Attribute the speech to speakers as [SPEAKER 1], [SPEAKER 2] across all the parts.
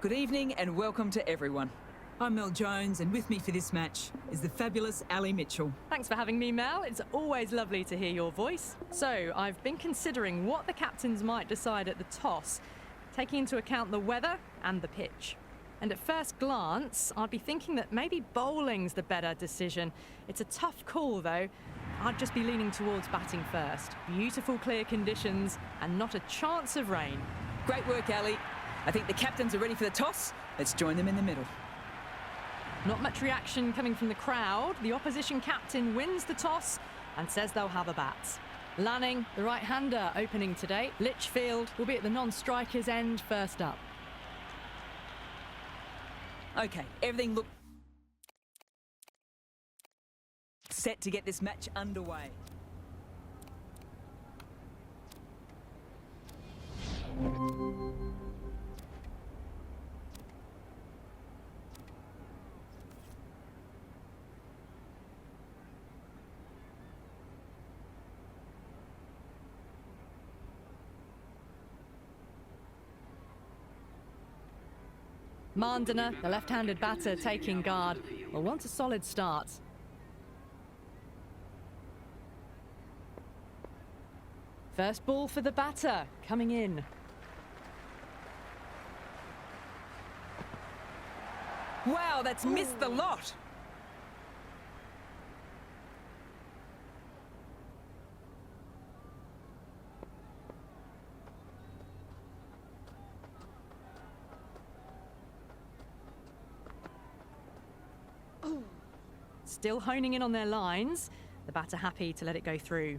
[SPEAKER 1] Good evening and welcome to everyone.
[SPEAKER 2] I'm Mel Jones, and with me for this match is the fabulous Ali Mitchell.
[SPEAKER 3] Thanks for having me, Mel. It's always lovely to hear your voice. So, I've been considering what the captains might decide at the toss, taking into account the weather and the pitch. And at first glance, I'd be thinking that maybe bowling's the better decision. It's a tough call, though. I'd just be leaning towards batting first. Beautiful, clear conditions and not a chance of rain.
[SPEAKER 1] Great work, Ali. I think the captains are ready for the toss. Let's join them in the middle.
[SPEAKER 3] Not much reaction coming from the crowd. The opposition captain wins the toss and says they'll have a bat. Lanning, the right-hander, opening today. Litchfield will be at the non-striker's end first up.
[SPEAKER 1] Okay, everything looks set to get this match underway.
[SPEAKER 3] Mandana, the left-handed batter, taking guard, will want a solid start. First ball for the batter, coming in.
[SPEAKER 1] Wow, that's missed the lot.
[SPEAKER 3] Still honing in on their lines. The batter happy to let it go through.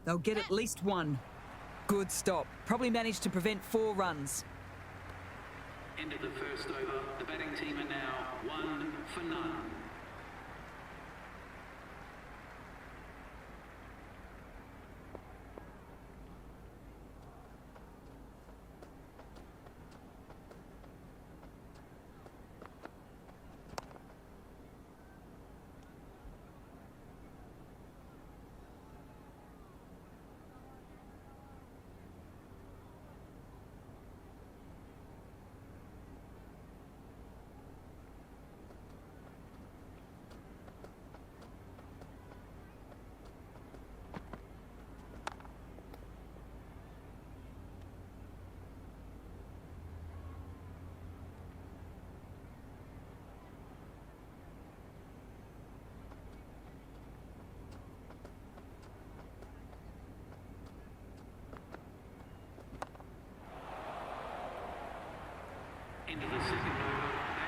[SPEAKER 1] They'll get at least one. Good stop. Probably managed to prevent 4 runs.
[SPEAKER 4] End of the first over. The batting team are now 1 for none.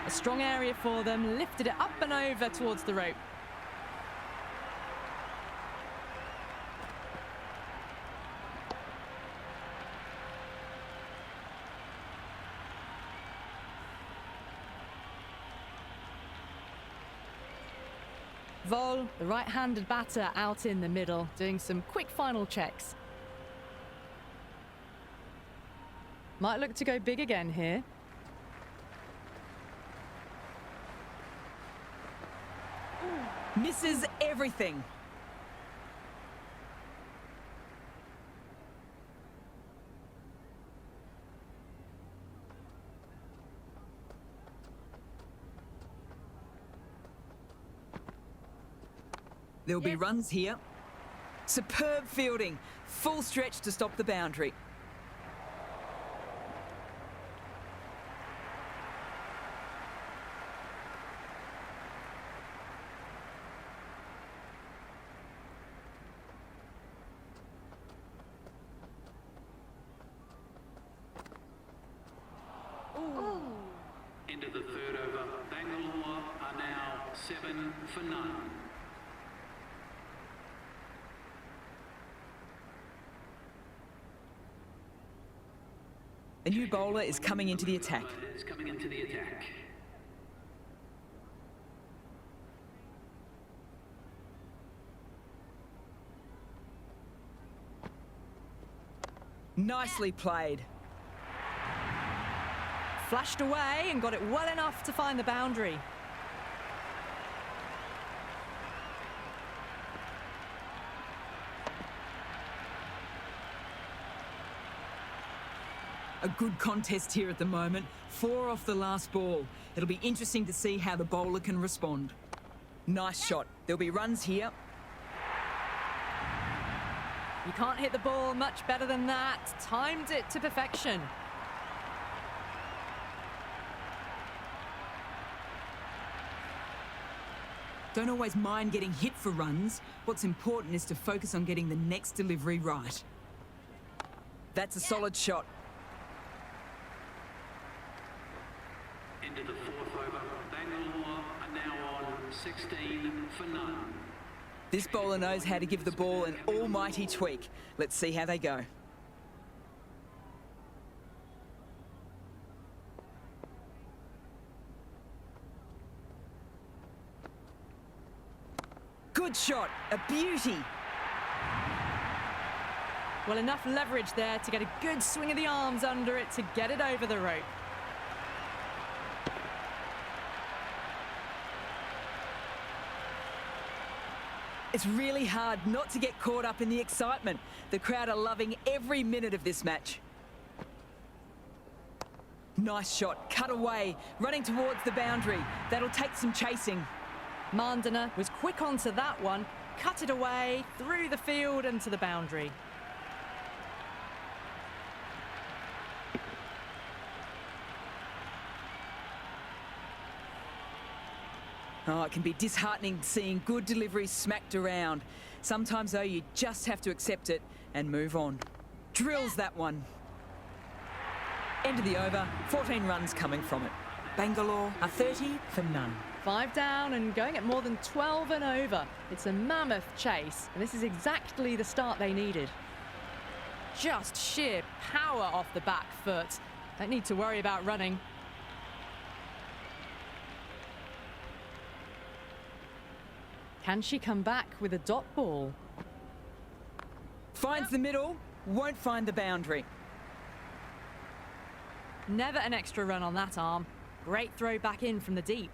[SPEAKER 3] A strong area for them, lifted it up and over towards the rope. Vol, the right-handed batter, out in the middle, doing some quick final checks. Might look to go big again here.
[SPEAKER 1] Misses everything. There'll be runs here. Superb fielding. Full stretch to stop the boundary.
[SPEAKER 4] End of the third over. Bangalore are now 7 for none.
[SPEAKER 1] A new bowler is coming into the attack. Nicely played.
[SPEAKER 3] Flashed away and got it well enough to find the boundary.
[SPEAKER 2] A good contest here at the moment. 4 off the last ball. It'll be interesting to see how the bowler can respond.
[SPEAKER 1] Nice shot. There'll be runs here.
[SPEAKER 3] You can't hit the ball much better than that. Timed it to perfection.
[SPEAKER 2] Don't always mind getting hit for runs. What's important is to focus on getting the next delivery right.
[SPEAKER 1] That's a solid shot.
[SPEAKER 4] Into the fourth over, Bangalore are now on 16 for none.
[SPEAKER 1] This bowler knows how to give the ball an almighty tweak. Let's see how they go. Good shot, a beauty.
[SPEAKER 3] Well, enough leverage there to get a good swing of the arms under it to get it over the rope.
[SPEAKER 1] It's really hard not to get caught up in the excitement. The crowd are loving every minute of this match. Nice shot, cut away, running towards the boundary. That'll take some chasing.
[SPEAKER 3] Mandana was quick onto that one, cut it away, through the field and to the boundary.
[SPEAKER 1] Oh, it can be disheartening seeing good deliveries smacked around. Sometimes, though, you just have to accept it and move on. Drills that one. End of the over, 14 runs coming from it. Bangalore are 30 for none.
[SPEAKER 3] 5 down and going at more than 12 and over. It's a mammoth chase, and this is exactly the start they needed. Just sheer power off the back foot. Don't need to worry about running. Can she come back with a dot ball?
[SPEAKER 1] Finds the middle, won't find the boundary.
[SPEAKER 3] Never an extra run on that arm. Great throw back in from the deep.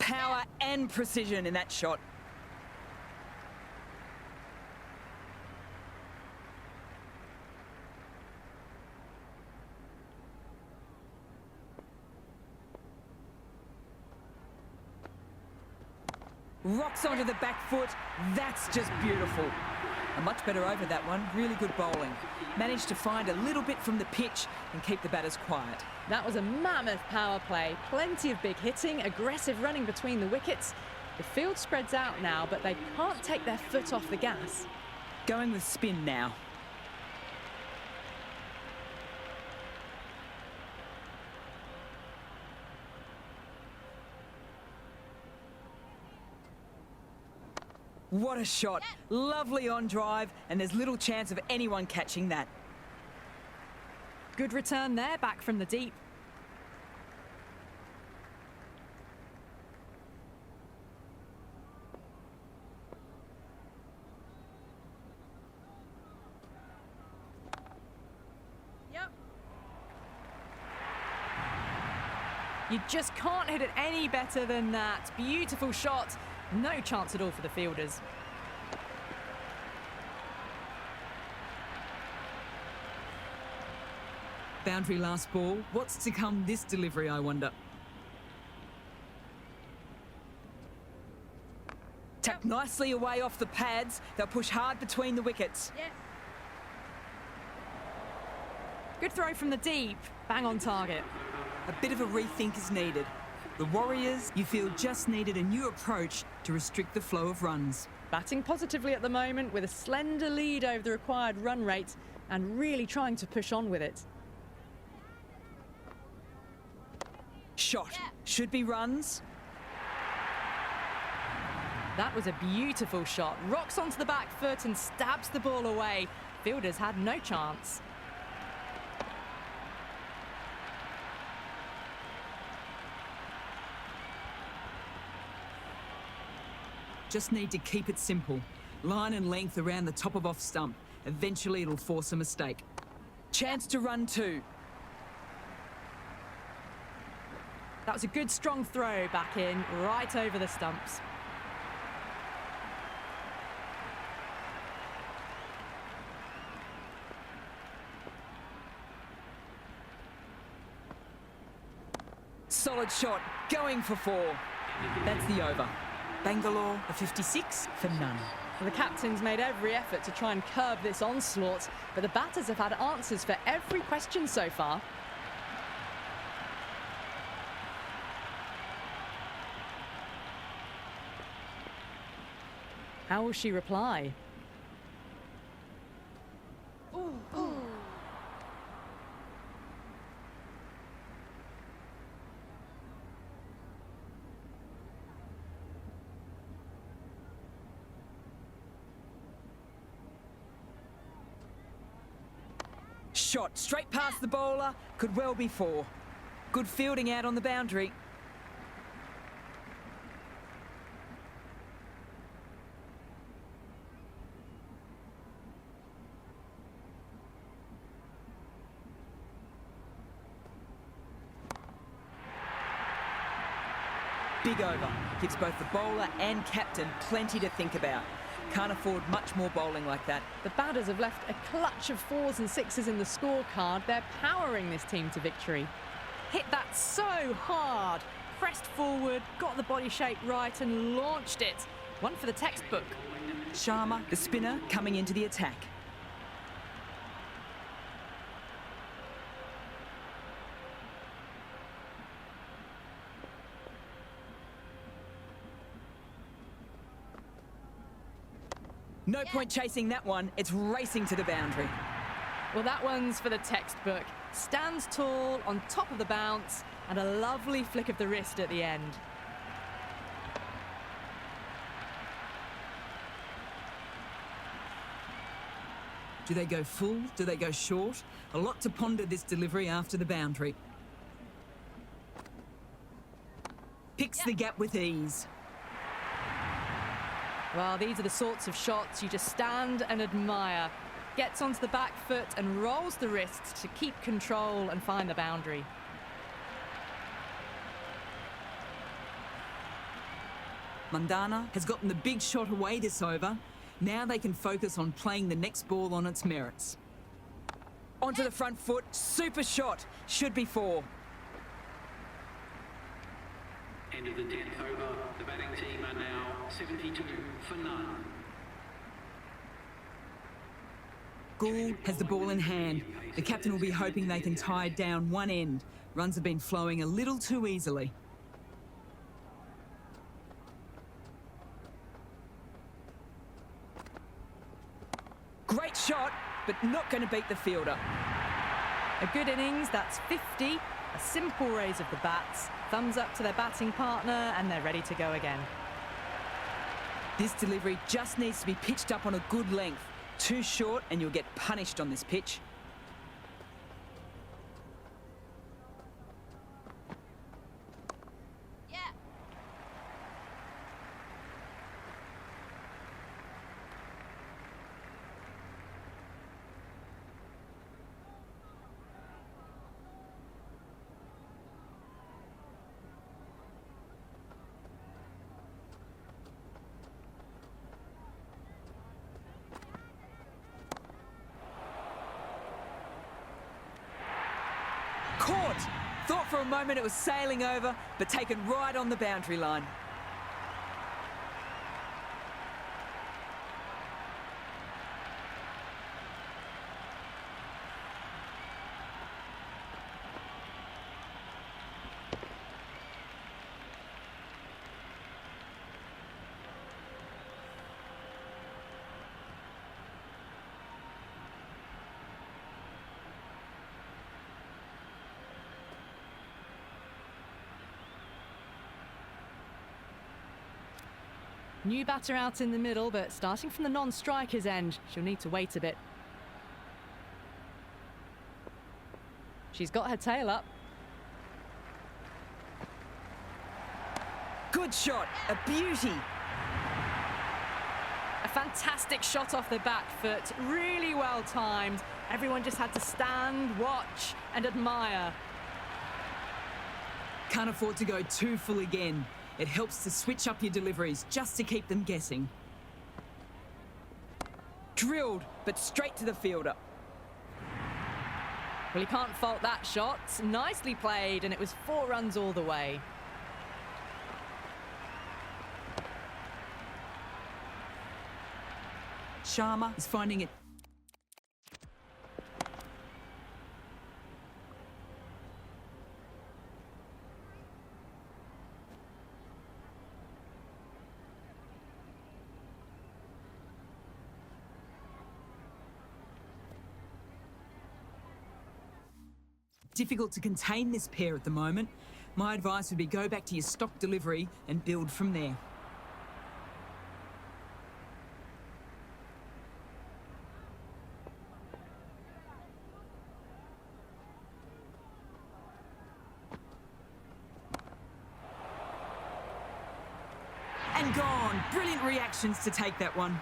[SPEAKER 1] Power and precision in that shot. Rocks onto the back foot. That's just beautiful. A much better over that one. Really good bowling. Managed to find a little bit from the pitch and keep the batters quiet.
[SPEAKER 3] That was a mammoth power play. Plenty of big hitting, aggressive running between the wickets. The field spreads out now, but they can't take their foot off the gas.
[SPEAKER 1] Going with spin now. What a shot. Lovely on drive, and there's little chance of anyone catching that.
[SPEAKER 3] Good return there, back from the deep. Yep. You just can't hit it any better than that. Beautiful shot. No chance at all for the fielders.
[SPEAKER 2] Boundary last ball. What's to come this delivery, I wonder?
[SPEAKER 1] Tucked nicely away off the pads. They'll push hard between the wickets.
[SPEAKER 3] Yes. Good throw from the deep. Bang on target.
[SPEAKER 1] A bit of a rethink is needed.
[SPEAKER 2] The Warriors, you feel, just needed a new approach to restrict the flow of runs.
[SPEAKER 3] Batting positively at the moment with a slender lead over the required run rate and really trying to push on with it.
[SPEAKER 1] Shot. Should be runs.
[SPEAKER 3] That was a beautiful shot. Rocks onto the back foot and stabs the ball away. Fielders had no chance.
[SPEAKER 2] Just need to keep it simple. Line and length around the top of off stump. Eventually it'll force a mistake.
[SPEAKER 1] Chance to run two.
[SPEAKER 3] That was a good strong throw back in, right over the stumps.
[SPEAKER 1] Solid shot, going for 4. That's the over. Bangalore, a 56 for none.
[SPEAKER 3] Well, the captains made every effort to try and curb this onslaught, but the batters have had answers for every question so far. How will she reply?
[SPEAKER 1] Shot straight past the bowler, could well be 4. Good fielding out on the boundary. Big over. Gives both the bowler and captain plenty to think about. Can't afford much more bowling like that.
[SPEAKER 3] The batters have left a clutch of 4s and 6s in the scorecard. They're powering this team to victory. Hit that so hard. Pressed forward, got the body shape right and launched it. One for the textbook.
[SPEAKER 1] Sharma, the spinner, coming into the attack. No point chasing that one. It's racing to the boundary.
[SPEAKER 3] Well, that one's for the textbook. Stands tall, on top of the bounce, and a lovely flick of the wrist at the end.
[SPEAKER 2] Do they go full? Do they go short? A lot to ponder this delivery after the boundary. Picks the gap with ease.
[SPEAKER 3] Well, these are the sorts of shots you just stand and admire. Gets onto the back foot and rolls the wrists to keep control and find the boundary.
[SPEAKER 2] Mandana has gotten the big shot away this over. Now they can focus on playing the next ball on its merits.
[SPEAKER 1] Onto the front foot, super shot. Should be 4.
[SPEAKER 4] End of the 10th over. The batting team are now 72 for none.
[SPEAKER 2] Gould has the ball in hand. The captain will be hoping they can tie down one end. Runs have been flowing a little too easily.
[SPEAKER 1] Great shot, but not going to beat the fielder.
[SPEAKER 3] A good innings, that's 50. A simple raise of the bats. Thumbs up to their batting partner, and they're ready to go again.
[SPEAKER 1] This delivery just needs to be pitched up on a good length. Too short and you'll get punished on this pitch. Caught! Thought for a moment it was sailing over, but taken right on the boundary line.
[SPEAKER 3] New batter out in the middle, but starting from the non-striker's end, she'll need to wait a bit. She's got her tail up.
[SPEAKER 1] Good shot, a beauty.
[SPEAKER 3] A fantastic shot off the back foot, really well timed. Everyone just had to stand, watch and admire.
[SPEAKER 2] Can't afford to go too full again. It helps to switch up your deliveries just to keep them guessing.
[SPEAKER 1] Drilled, but straight to the fielder.
[SPEAKER 3] Well, you can't fault that shot. Nicely played, and it was 4 runs all the way.
[SPEAKER 2] Sharma is finding it difficult to contain this pair at the moment. My advice would be go back to your stock delivery and build from there. And gone. Brilliant reactions to take that one.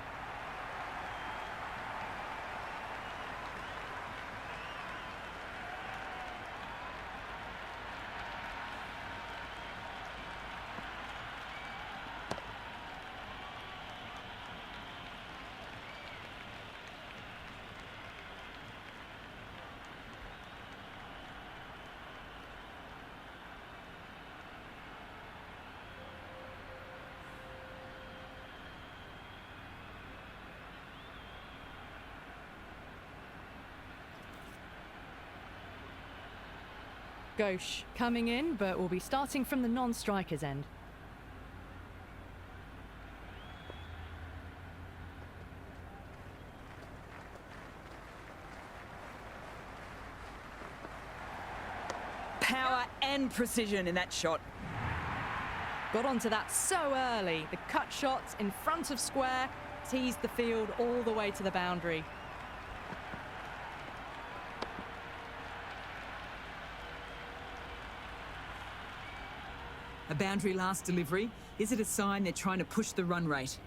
[SPEAKER 3] Ghosh coming in, but we'll be starting from the non-striker's end.
[SPEAKER 1] Power and precision in that shot.
[SPEAKER 3] Got onto that so early. The cut shot in front of square teased the field all the way to the boundary.
[SPEAKER 2] A boundary last delivery. Is it a sign they're trying to push the run rate?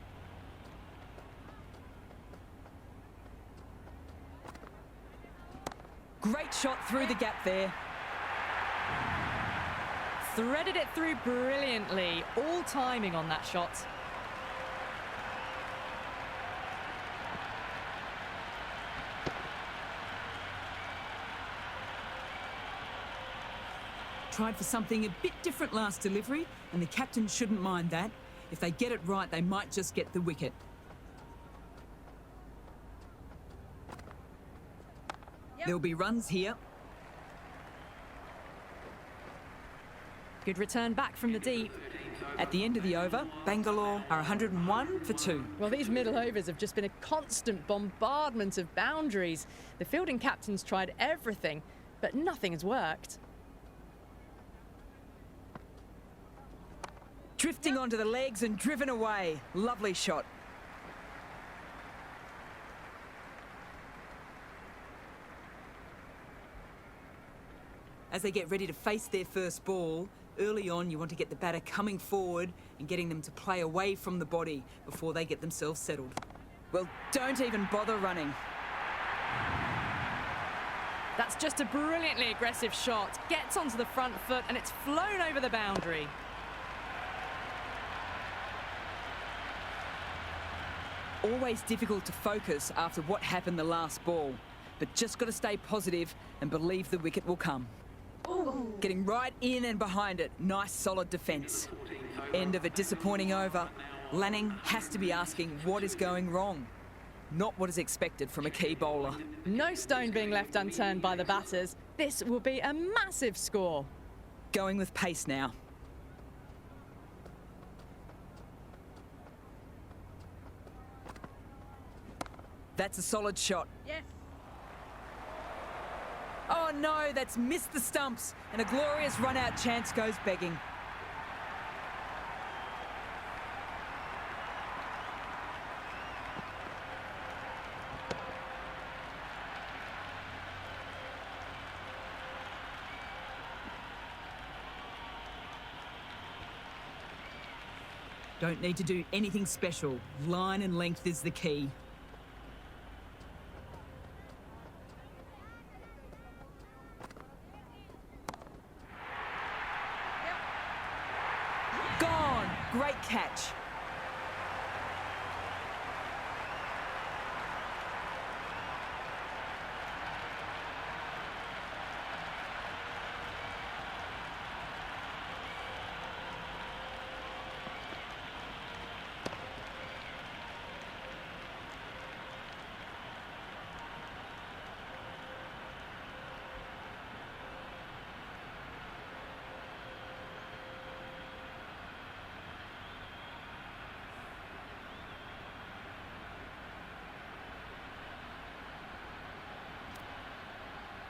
[SPEAKER 1] Great shot through the gap there.
[SPEAKER 3] Threaded it through brilliantly. All timing on that shot.
[SPEAKER 2] Tried for something a bit different last delivery, and the captain shouldn't mind that. If they get it right, they might just get the wicket. There'll be runs here.
[SPEAKER 3] Good return back from the deep.
[SPEAKER 1] At the end of the over, Bangalore are 101 for 2.
[SPEAKER 3] Well, these middle overs have just been a constant bombardment of boundaries. The fielding captains tried everything, but nothing has worked.
[SPEAKER 1] Drifting onto the legs and driven away. Lovely shot.
[SPEAKER 2] As they get ready to face their first ball, early on you want to get the batter coming forward and getting them to play away from the body before they get themselves settled.
[SPEAKER 1] Well, don't even bother running.
[SPEAKER 3] That's just a brilliantly aggressive shot. Gets onto the front foot and it's flown over the boundary.
[SPEAKER 1] Always difficult to focus after what happened the last ball, but just got to stay positive and believe the wicket will come. Ooh. Getting right in and behind it. Nice solid defence. End of a disappointing over. Lanning has to be asking what is going wrong. Not what is expected from a key bowler.
[SPEAKER 3] No stone being left unturned by the batters. This will be a massive score.
[SPEAKER 1] Going with pace now. That's a solid shot.
[SPEAKER 3] Yes.
[SPEAKER 1] Oh no, that's missed the stumps, and a glorious run-out chance goes begging.
[SPEAKER 2] Don't need to do anything special. Line and length is the key.
[SPEAKER 1] great catch.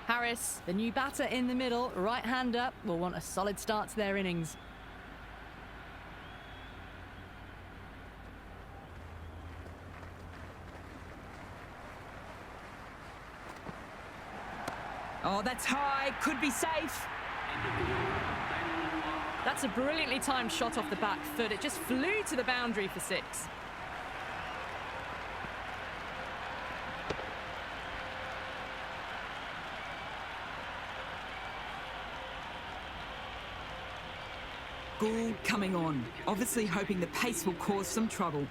[SPEAKER 3] Harris, the new batter in the middle, right hand up, will want a solid start to their innings.
[SPEAKER 1] Oh, that's high. Could be safe.
[SPEAKER 3] That's a brilliantly timed shot off the back foot. It just flew to the boundary for 6.
[SPEAKER 1] Gould coming on, obviously hoping the pace will cause some trouble.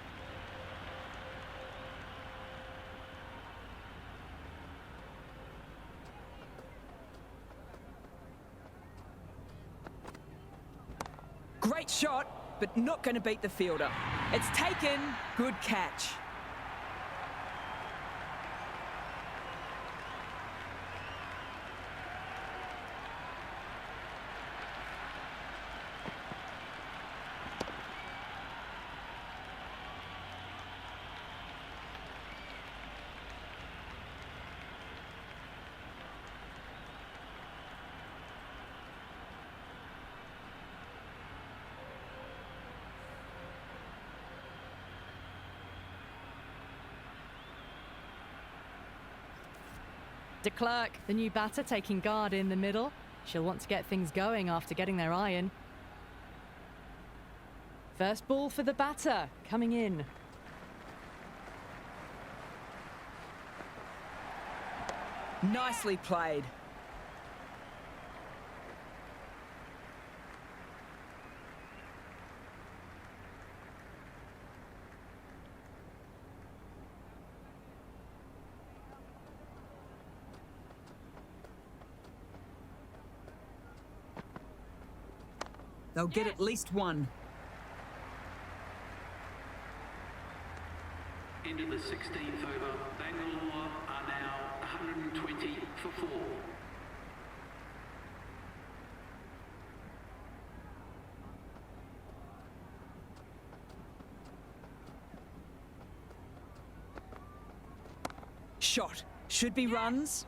[SPEAKER 1] Great shot, but not going to beat the fielder. It's taken. Good catch.
[SPEAKER 3] De Klerk, the new batter, taking guard in the middle. She'll want to get things going after getting their iron. First ball for the batter, coming in.
[SPEAKER 1] Nicely played. They'll get at least one.
[SPEAKER 4] Into the 16th over, Bangalore are now 120 for 4.
[SPEAKER 1] Shot. Should be runs.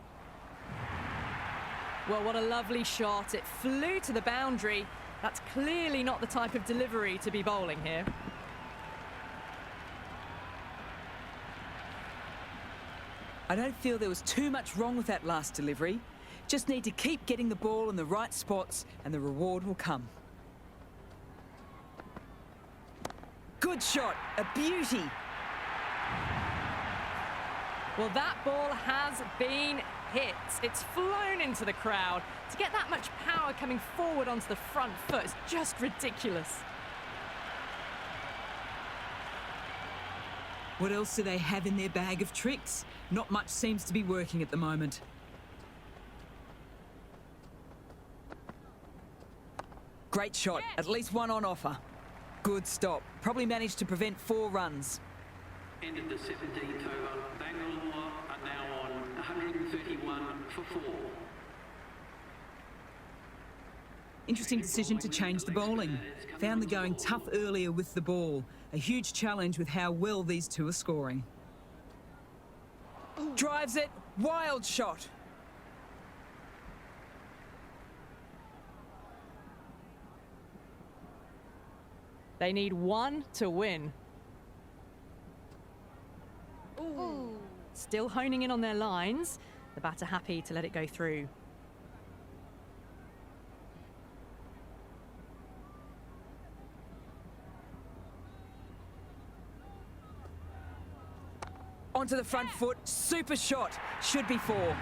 [SPEAKER 3] Well, what a lovely shot. It flew to the boundary. That's clearly not the type of delivery to be bowling here.
[SPEAKER 1] I don't feel there was too much wrong with that last delivery. Just need to keep getting the ball in the right spots and the reward will come. Good shot. A beauty.
[SPEAKER 3] Well, that ball has been hit. It's flown into the crowd. To get that much power coming forward onto the front foot is just ridiculous.
[SPEAKER 1] What else do they have in their bag of tricks? Not much seems to be working at the moment. Great shot. At least one on offer. Good stop. Probably managed to prevent 4 runs.
[SPEAKER 4] Ended the 17th over, Bangalore are now on 131 for 4.
[SPEAKER 1] Interesting decision to change the bowling. Found the going tough earlier with the ball. A huge challenge with how well these two are scoring. Drives it. Wild shot.
[SPEAKER 3] They need 1 to win. Still honing in on their lines. The batter happy to let it go through.
[SPEAKER 1] Onto the front foot. Super shot. Should be 4.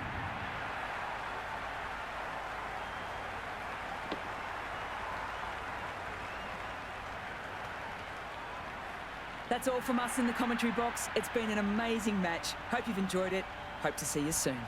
[SPEAKER 1] That's all from us in the commentary box. It's been an amazing match. Hope you've enjoyed it. Hope to see you soon.